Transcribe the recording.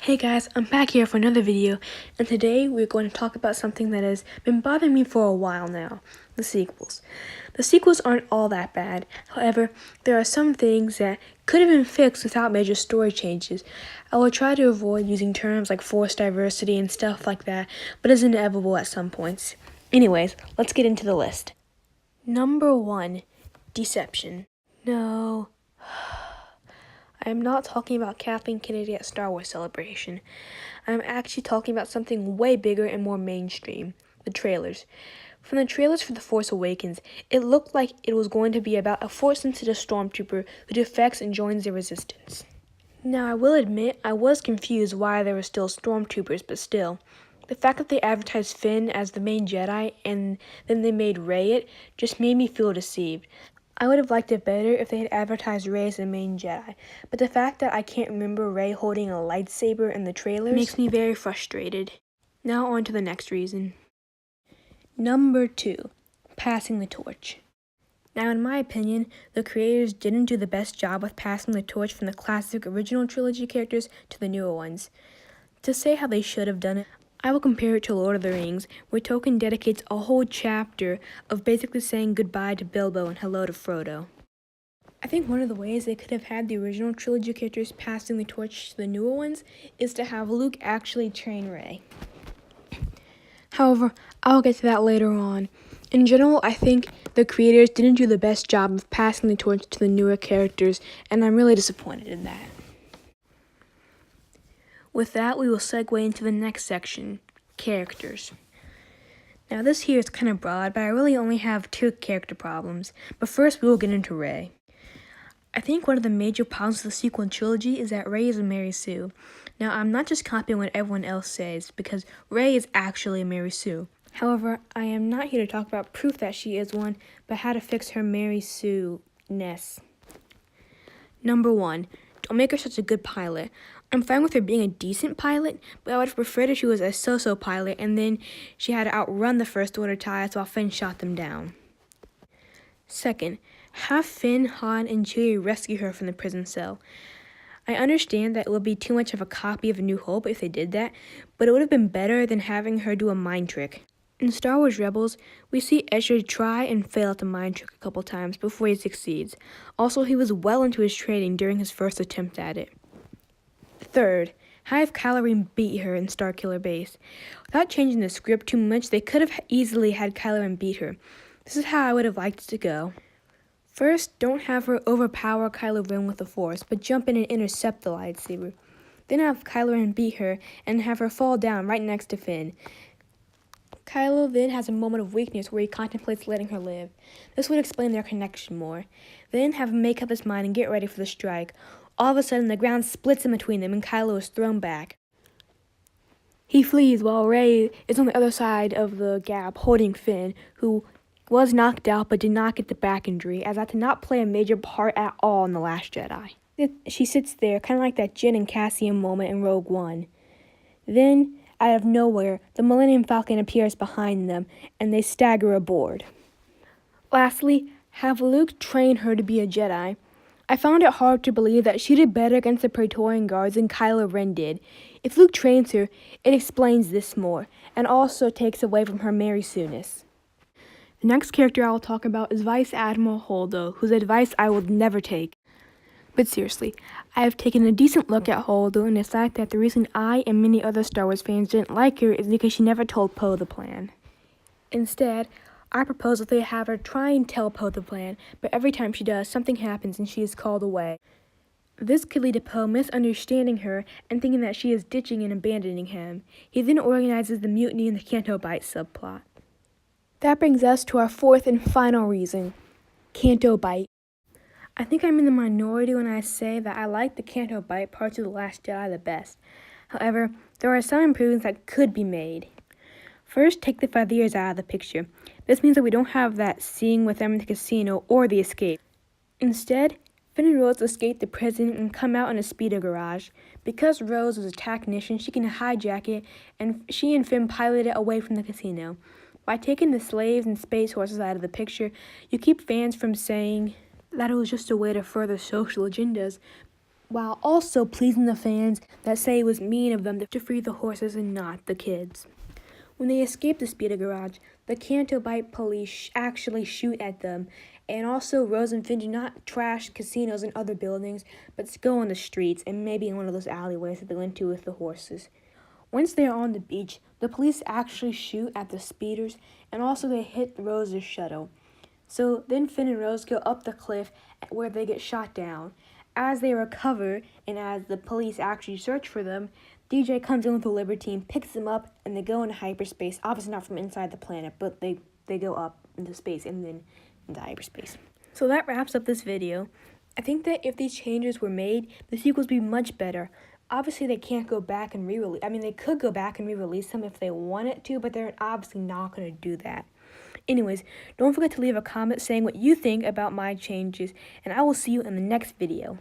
Hey guys, I'm back here for another video, and today we're going to talk about something that has been bothering me for a while now, the sequels. The sequels aren't all that bad, however, there are some things that could have been fixed without major story changes. I will try to avoid using terms like forced diversity and stuff like that, but it's inevitable at some points. Anyways, let's get into the list. Number 1, Deception. No. I am not talking about Kathleen Kennedy at Star Wars Celebration. I am actually talking about something way bigger and more mainstream, the trailers. From the trailers for The Force Awakens, it looked like it was going to be about a Force-sensitive stormtrooper who defects and joins the Resistance. Now, I will admit I was confused why there were still stormtroopers, but still. The fact that they advertised Finn as the main Jedi and then they made Rey it just made me feel deceived. I would have liked it better if they had advertised Rey as the main Jedi, but the fact that I can't remember Rey holding a lightsaber in the trailers makes me very frustrated. Now on to the next reason. Number 2, passing the torch. Now, in my opinion, the creators didn't do the best job with passing the torch from the classic original trilogy characters to the newer ones. To say how they should have done it, I will compare it to Lord of the Rings, where Tolkien dedicates a whole chapter of basically saying goodbye to Bilbo and hello to Frodo. I think one of the ways they could have had the original trilogy characters passing the torch to the newer ones is to have Luke actually train Rey. However, I'll get to that later on. In general, I think the creators didn't do the best job of passing the torch to the newer characters, and I'm really disappointed in that. With that, we will segue into the next section, characters. Now, this here is kind of broad, but I really only have 2 character problems. But first, we will get into Rey. I think one of the major problems with the sequel trilogy is that Rey is a Mary Sue. Now, I'm not just copying what everyone else says, because Rey is actually a Mary Sue. However, I am not here to talk about proof that she is one, but how to fix her Mary Sue-ness. Number 1, don't make her such a good pilot. I'm fine with her being a decent pilot, but I would have preferred if she was a so-so pilot and then she had to outrun the First Order TIEs while Finn shot them down. Second, have Finn, Han, and Chewie rescue her from the prison cell. I understand that it would be too much of a copy of A New Hope if they did that, but it would have been better than having her do a mind trick. In Star Wars Rebels, we see Ezra try and fail at the mind trick a couple times before he succeeds. Also, he was well into his training during his first attempt at it. Third, have Kylo Ren beat her in Starkiller Base. Without changing the script too much, they could have easily had Kylo Ren beat her. This is how I would have liked it to go. First, don't have her overpower Kylo Ren with the Force, but jump in and intercept the lightsaber. Then have Kylo Ren beat her and have her fall down right next to Finn. Kylo then has a moment of weakness where he contemplates letting her live. This would explain their connection more. Then have him make up his mind and get ready for the strike. All of a sudden, the ground splits in between them and Kylo is thrown back. He flees while Rey is on the other side of the gap holding Finn, who was knocked out but did not get the back injury, as that did not play a major part at all in The Last Jedi. She sits there, kind of like that Jyn and Cassian moment in Rogue One. Then, out of nowhere, the Millennium Falcon appears behind them, and they stagger aboard. Lastly, have Luke train her to be a Jedi. I found it hard to believe that she did better against the Praetorian Guards than Kylo Ren did. If Luke trains her, it explains this more, and also takes away from her Mary Sue-ness. The next character I will talk about is Vice Admiral Holdo, whose advice I would never take. But seriously, I have taken a decent look at Holdo and decided that the reason I and many other Star Wars fans didn't like her is because she never told Poe the plan. Instead, I propose that they have her try and tell Poe the plan, but every time she does, something happens and she is called away. This could lead to Poe misunderstanding her and thinking that she is ditching and abandoning him. He then organizes the mutiny in the Kanto Bite subplot. That brings us to our 4th and final reason, Kanto Bite. I think I'm in the minority when I say that I like the Kanto Bite parts of The Last Jedi the best. However, there are some improvements that could be made. First, take the Fathiers out of the picture. This means that we don't have that scene with them in the casino or the escape. Instead, Finn and Rose escape the prison and come out in a speeder garage. Because Rose was a technician, she can hijack it, and she and Finn pilot it away from the casino. By taking the slaves and space horses out of the picture, you keep fans from saying that it was just a way to further social agendas. while also pleasing the fans that say it was mean of them to free the horses and not the kids. When they escape the speeder garage, the Kanto Bite police actually shoot at them, and also Rose and Finn do not trash casinos and other buildings, but go on the streets and maybe in one of those alleyways that they went to with the horses. Once they are on the beach, the police actually shoot at the speeders, and also they hit Rose's shuttle. So then Finn and Rose go up the cliff where they get shot down. As they recover, and as the police actually search for them, DJ comes in with the Libertine, picks them up, and they go into hyperspace. Obviously not from inside the planet, but they go up into space and then into hyperspace. So that wraps up this video. I think that if these changes were made, the sequels would be much better. Obviously, they can't go back and re-release. I mean, they could go back and re-release them if they wanted to, but they're obviously not going to do that. Anyways, don't forget to leave a comment saying what you think about my changes, and I will see you in the next video.